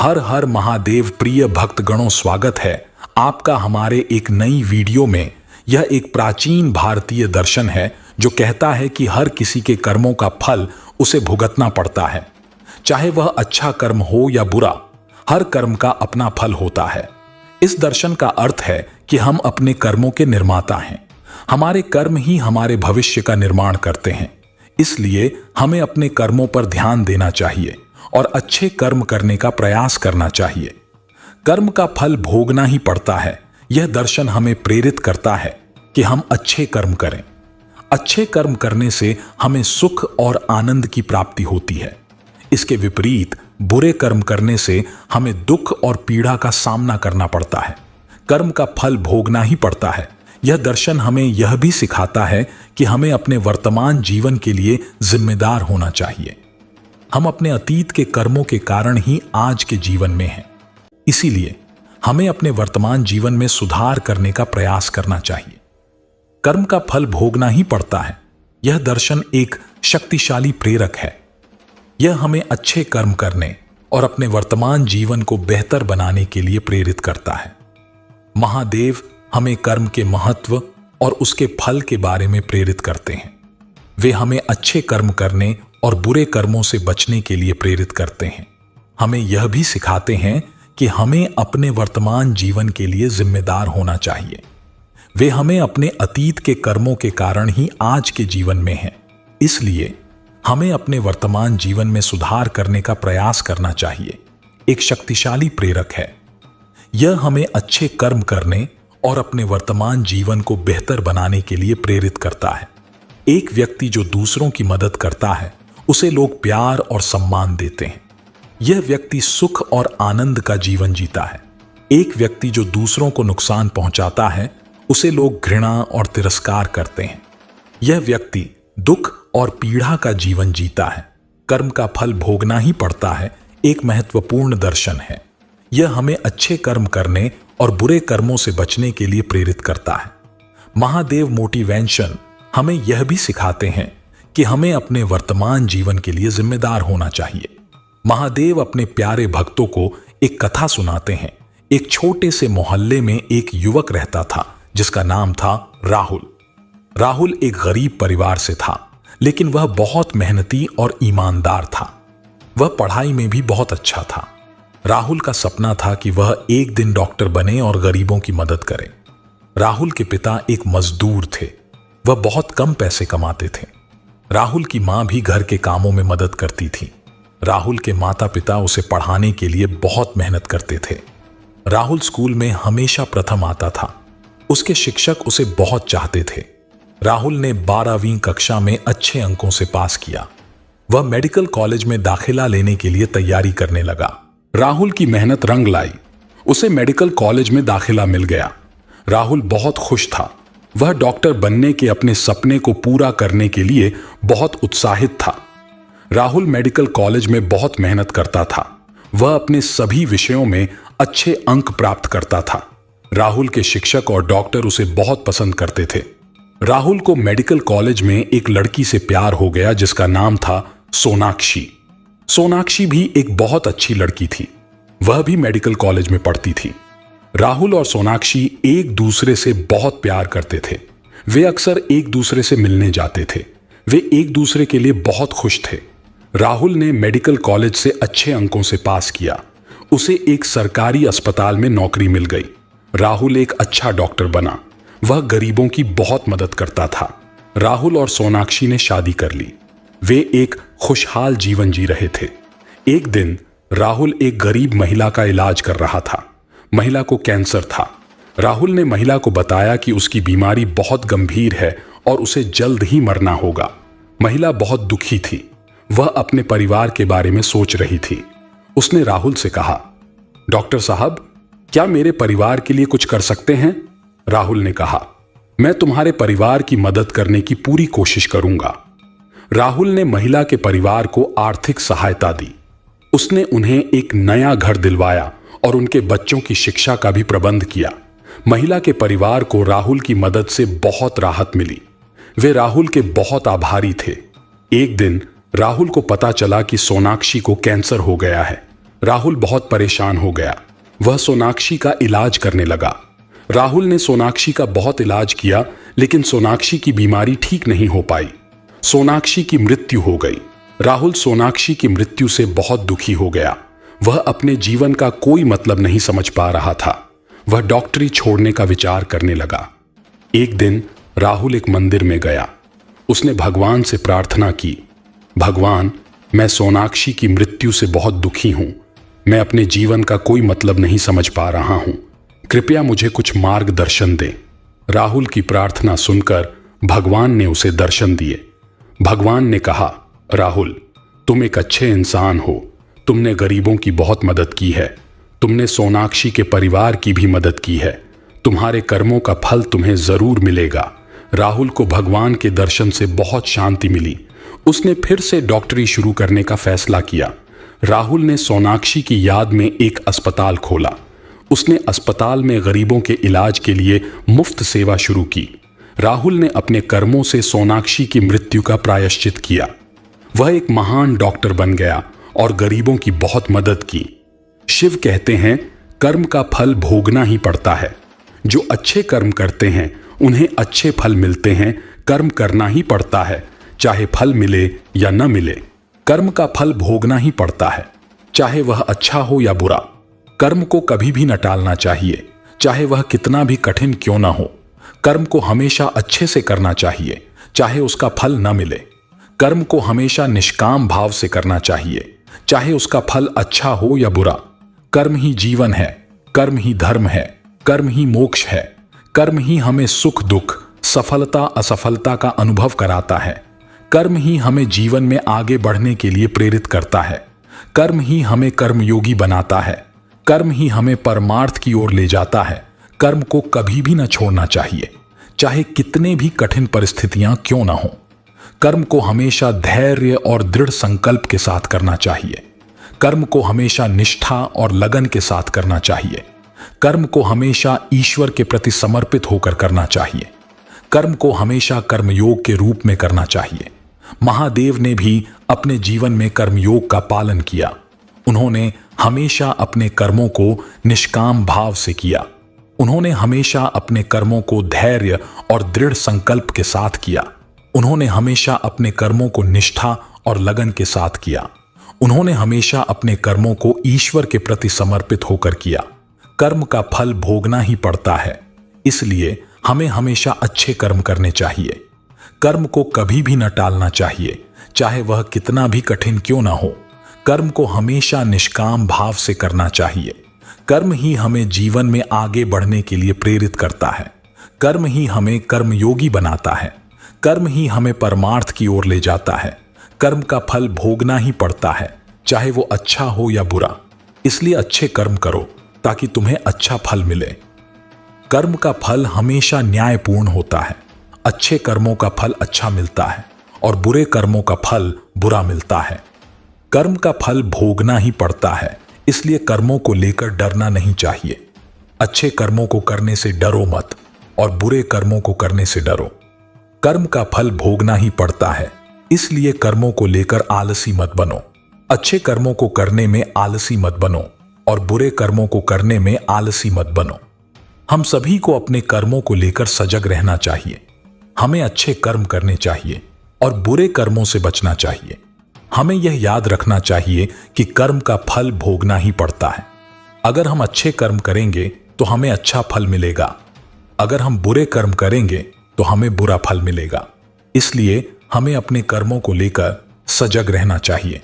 हर हर महादेव प्रिय भक्तगणों, स्वागत है आपका हमारे एक नई वीडियो में। यह एक प्राचीन भारतीय दर्शन है जो कहता है कि हर किसी के कर्मों का फल उसे भुगतना पड़ता है, चाहे वह अच्छा कर्म हो या बुरा। हर कर्म का अपना फल होता है। इस दर्शन का अर्थ है कि हम अपने कर्मों के निर्माता हैं। हमारे कर्म ही हमारे भविष्य का निर्माण करते हैं। इसलिए हमें अपने कर्मों पर ध्यान देना चाहिए और अच्छे कर्म करने का प्रयास करना चाहिए। कर्म का फल भोगना ही पड़ता है। यह दर्शन हमें प्रेरित करता है कि हम अच्छे कर्म करें। अच्छे कर्म करने से हमें सुख और आनंद की प्राप्ति होती है। इसके विपरीत बुरे कर्म करने से हमें दुख और पीड़ा का सामना करना पड़ता है। कर्म का फल भोगना ही पड़ता है। यह दर्शन हमें यह भी सिखाता है कि हमें अपने वर्तमान जीवन के लिए जिम्मेदार होना चाहिए। हम अपने अतीत के कर्मों के कारण ही आज के जीवन में हैं। इसीलिए हमें अपने वर्तमान जीवन में सुधार करने का प्रयास करना चाहिए। कर्म का फल भोगना ही पड़ता है। यह दर्शन एक शक्तिशाली प्रेरक है। यह हमें अच्छे कर्म करने और अपने वर्तमान जीवन को बेहतर बनाने के लिए प्रेरित करता है। महादेव हमें कर्म के महत्व और उसके फल के बारे में प्रेरित करते हैं। वे हमें अच्छे कर्म करने और बुरे कर्मों से बचने के लिए प्रेरित करते हैं। हमें यह भी सिखाते हैं कि हमें अपने वर्तमान जीवन के लिए जिम्मेदार होना चाहिए। वे हमें अपने अतीत के कर्मों के कारण ही आज के जीवन में हैं। इसलिए हमें अपने वर्तमान जीवन में सुधार करने का प्रयास करना चाहिए। एक शक्तिशाली प्रेरक है। यह हमें अच्छे कर्म करने और अपने वर्तमान जीवन को बेहतर बनाने के लिए प्रेरित करता है। एक व्यक्ति जो दूसरों की मदद करता है उसे लोग प्यार और सम्मान देते हैं। यह व्यक्ति सुख और आनंद का जीवन जीता है। एक व्यक्ति जो दूसरों को नुकसान पहुंचाता है उसे लोग घृणा और तिरस्कार करते हैं। यह व्यक्ति दुख और पीड़ा का जीवन जीता है। कर्म का फल भोगना ही पड़ता है एक महत्वपूर्ण दर्शन है। यह हमें अच्छे कर्म करने और बुरे कर्मों से बचने के लिए प्रेरित करता है। महादेव मोटिवेशन हमें यह भी सिखाते हैं कि हमें अपने वर्तमान जीवन के लिए जिम्मेदार होना चाहिए। महादेव अपने प्यारे भक्तों को एक कथा सुनाते हैं। एक छोटे से मोहल्ले में एक युवक रहता था जिसका नाम था राहुल। राहुल एक गरीब परिवार से था, लेकिन वह बहुत मेहनती और ईमानदार था। वह पढ़ाई में भी बहुत अच्छा था। राहुल का सपना था कि वह एक दिन डॉक्टर बने और गरीबों की मदद करे। राहुल के पिता एक मजदूर थे। वह बहुत कम पैसे कमाते थे। राहुल की मां भी घर के कामों में मदद करती थी। राहुल के माता पिता उसे पढ़ाने के लिए बहुत मेहनत करते थे। राहुल स्कूल में हमेशा प्रथम आता था। उसके शिक्षक उसे बहुत चाहते थे। राहुल ने 12वीं कक्षा में अच्छे अंकों से पास किया। वह मेडिकल कॉलेज में दाखिला लेने के लिए तैयारी करने लगा। राहुल की मेहनत रंग लाई। उसे मेडिकल कॉलेज में दाखिला मिल गया। राहुल बहुत खुश था। वह डॉक्टर बनने के अपने सपने को पूरा करने के लिए बहुत उत्साहित था। राहुल मेडिकल कॉलेज में बहुत मेहनत करता था। वह अपने सभी विषयों में अच्छे अंक प्राप्त करता था। राहुल के शिक्षक और डॉक्टर उसे बहुत पसंद करते थे। राहुल को मेडिकल कॉलेज में एक लड़की से प्यार हो गया जिसका नाम था सोनाक्षी। सोनाक्षी भी एक बहुत अच्छी लड़की थी। वह भी मेडिकल कॉलेज में पढ़ती थी। राहुल और सोनाक्षी एक दूसरे से बहुत प्यार करते थे। वे अक्सर एक दूसरे से मिलने जाते थे। वे एक दूसरे के लिए बहुत खुश थे। राहुल ने मेडिकल कॉलेज से अच्छे अंकों से पास किया। उसे एक सरकारी अस्पताल में नौकरी मिल गई। राहुल एक अच्छा डॉक्टर बना। वह गरीबों की बहुत मदद करता था। राहुल और सोनाक्षी ने शादी कर ली। वे एक खुशहाल जीवन जी रहे थे। एक दिन राहुल एक गरीब महिला का इलाज कर रहा था। महिला को कैंसर था। राहुल ने महिला को बताया कि उसकी बीमारी बहुत गंभीर है और उसे जल्द ही मरना होगा। महिला बहुत दुखी थी। वह अपने परिवार के बारे में सोच रही थी। उसने राहुल से कहा, डॉक्टर साहब, क्या मेरे परिवार के लिए कुछ कर सकते हैं? राहुल ने कहा, मैं तुम्हारे परिवार की मदद करने की पूरी कोशिश करूंगा। राहुल ने महिला के परिवार को आर्थिक सहायता दी। उसने उन्हें एक नया घर दिलवाया और उनके बच्चों की शिक्षा का भी प्रबंध किया। महिला के परिवार को राहुल की मदद से बहुत राहत मिली। वे राहुल के बहुत आभारी थे। एक दिन राहुल को पता चला कि सोनाक्षी को कैंसर हो गया है। राहुल बहुत परेशान हो गया। वह सोनाक्षी का इलाज करने लगा। राहुल ने सोनाक्षी का बहुत इलाज किया, लेकिन सोनाक्षी की बीमारी ठीक नहीं हो पाई। सोनाक्षी की मृत्यु हो गई। राहुल सोनाक्षी की मृत्यु से बहुत दुखी हो गया। वह अपने जीवन का कोई मतलब नहीं समझ पा रहा था। वह डॉक्टरी छोड़ने का विचार करने लगा। एक दिन राहुल एक मंदिर में गया। उसने भगवान से प्रार्थना की, भगवान, मैं सोनाक्षी की मृत्यु से बहुत दुखी हूं। मैं अपने जीवन का कोई मतलब नहीं समझ पा रहा हूं। कृपया मुझे कुछ मार्गदर्शन दें। राहुल की प्रार्थना सुनकर भगवान ने उसे दर्शन दिए। भगवान ने कहा, राहुल, तुम एक अच्छे इंसान हो। तुमने गरीबों की बहुत मदद की है। तुमने सोनाक्षी के परिवार की भी मदद की है। तुम्हारे कर्मों का फल तुम्हें जरूर मिलेगा। राहुल को भगवान के दर्शन से बहुत शांति मिली। उसने फिर से डॉक्टरी शुरू करने का फैसला किया। राहुल ने सोनाक्षी की याद में एक अस्पताल खोला। उसने अस्पताल में गरीबों के इलाज के लिए मुफ्त सेवा शुरू की। राहुल ने अपने कर्मों से सोनाक्षी की मृत्यु का प्रायश्चित किया। वह एक महान डॉक्टर बन गया और गरीबों की बहुत मदद की। शिव कहते हैं, कर्म का फल भोगना ही पड़ता है। जो अच्छे कर्म करते हैं उन्हें अच्छे फल मिलते हैं। कर्म करना ही पड़ता है, चाहे फल मिले या न मिले। कर्म का फल भोगना ही पड़ता है, चाहे वह अच्छा हो या बुरा। कर्म को कभी भी न टालना चाहिए, चाहे वह कितना भी कठिन क्यों ना हो। कर्म को हमेशा अच्छे से करना चाहिए, चाहे उसका फल न मिले। कर्म को हमेशा निष्काम भाव से करना चाहिए, चाहे उसका फल अच्छा हो या बुरा। कर्म ही जीवन है, कर्म ही धर्म है, कर्म ही मोक्ष है। कर्म ही हमें सुख दुख, सफलता असफलता का अनुभव कराता है। कर्म ही हमें जीवन में आगे बढ़ने के लिए प्रेरित करता है। कर्म ही हमें कर्मयोगी बनाता है। कर्म ही हमें परमार्थ की ओर ले जाता है। कर्म को कभी भी न छोड़ना चाहिए, चाहे कितने भी कठिन परिस्थितियां क्यों ना हो। कर्म को हमेशा धैर्य और दृढ़ संकल्प के साथ करना चाहिए। कर्म को हमेशा निष्ठा और लगन के साथ करना चाहिए। कर्म को हमेशा ईश्वर के प्रति समर्पित होकर करना चाहिए। कर्म को हमेशा कर्मयोग के रूप में करना चाहिए। महादेव ने भी अपने जीवन में कर्मयोग का पालन किया। उन्होंने हमेशा अपने कर्मों को निष्काम भाव से किया। उन्होंने हमेशा अपने कर्मों को धैर्य और दृढ़ संकल्प के साथ किया। उन्होंने हमेशा अपने कर्मों को निष्ठा और लगन के साथ किया। उन्होंने हमेशा अपने कर्मों को ईश्वर के प्रति समर्पित होकर किया। कर्म का फल भोगना ही पड़ता है, इसलिए हमें हमेशा अच्छे कर्म करने चाहिए। कर्म को कभी भी न टालना चाहिए, चाहे वह कितना भी कठिन क्यों ना हो। कर्म को हमेशा निष्काम भाव से करना चाहिए। कर्म ही हमें जीवन में आगे बढ़ने के लिए प्रेरित करता है। कर्म ही हमें कर्मयोगी बनाता है। कर्म ही हमें परमार्थ की ओर ले जाता है। कर्म का फल भोगना ही पड़ता है, चाहे वो अच्छा हो या बुरा। इसलिए अच्छे कर्म करो ताकि तुम्हें अच्छा फल मिले। कर्म का फल हमेशा न्यायपूर्ण होता है। अच्छे कर्मों का फल अच्छा मिलता है और बुरे कर्मों का फल बुरा मिलता है। कर्म का फल भोगना ही पड़ता है, इसलिए कर्मों को लेकर डरना नहीं चाहिए। अच्छे कर्मों को करने से डरो मत और बुरे कर्मों को करने से डरो। कर्म का फल भोगना ही पड़ता है, इसलिए कर्मों को लेकर आलसी मत बनो। अच्छे कर्मों को करने में आलसी मत बनो और बुरे कर्मों को करने में आलसी मत बनो। हम सभी को अपने कर्मों को लेकर सजग रहना चाहिए। हमें अच्छे कर्म करने चाहिए और बुरे कर्मों से बचना चाहिए। हमें यह याद रखना चाहिए कि कर्म का फल भोगना ही पड़ता है। अगर हम अच्छे कर्म करेंगे तो हमें अच्छा फल मिलेगा। अगर हम बुरे कर्म करेंगे तो हमें बुरा फल मिलेगा। इसलिए हमें अपने कर्मों को लेकर सजग रहना चाहिए।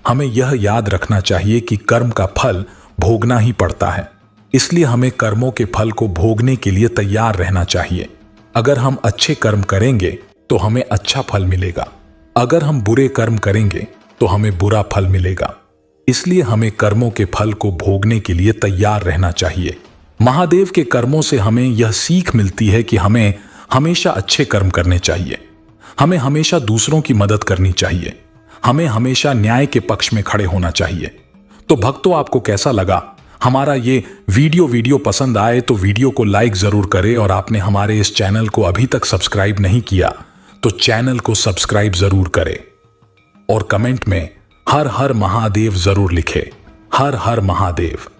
हमें यह याद रखना चाहिए कि कर्म का फल भोगना ही पड़ता है, इसलिए हमें कर्मों के फल को भोगने के लिए तैयार रहना चाहिए। अगर हम अच्छे कर्म करेंगे तो हमें अच्छा फल मिलेगा। अगर हम बुरे कर्म करेंगे तो हमें बुरा फल मिलेगा। इसलिए हमें कर्मों के फल को भोगने के लिए तैयार रहना चाहिए। महादेव के कर्मों से हमें यह सीख मिलती है कि हमें हमेशा अच्छे कर्म करने चाहिए। हमें हमेशा दूसरों की मदद करनी चाहिए। हमें हमेशा न्याय के पक्ष में खड़े होना चाहिए। तो भक्तों, आपको कैसा लगा हमारा ये वीडियो पसंद आए तो वीडियो को लाइक जरूर करें और आपने हमारे इस चैनल को अभी तक सब्सक्राइब नहीं किया तो चैनल को सब्सक्राइब जरूर करें और कमेंट में हर हर महादेव जरूर लिखें। हर हर महादेव।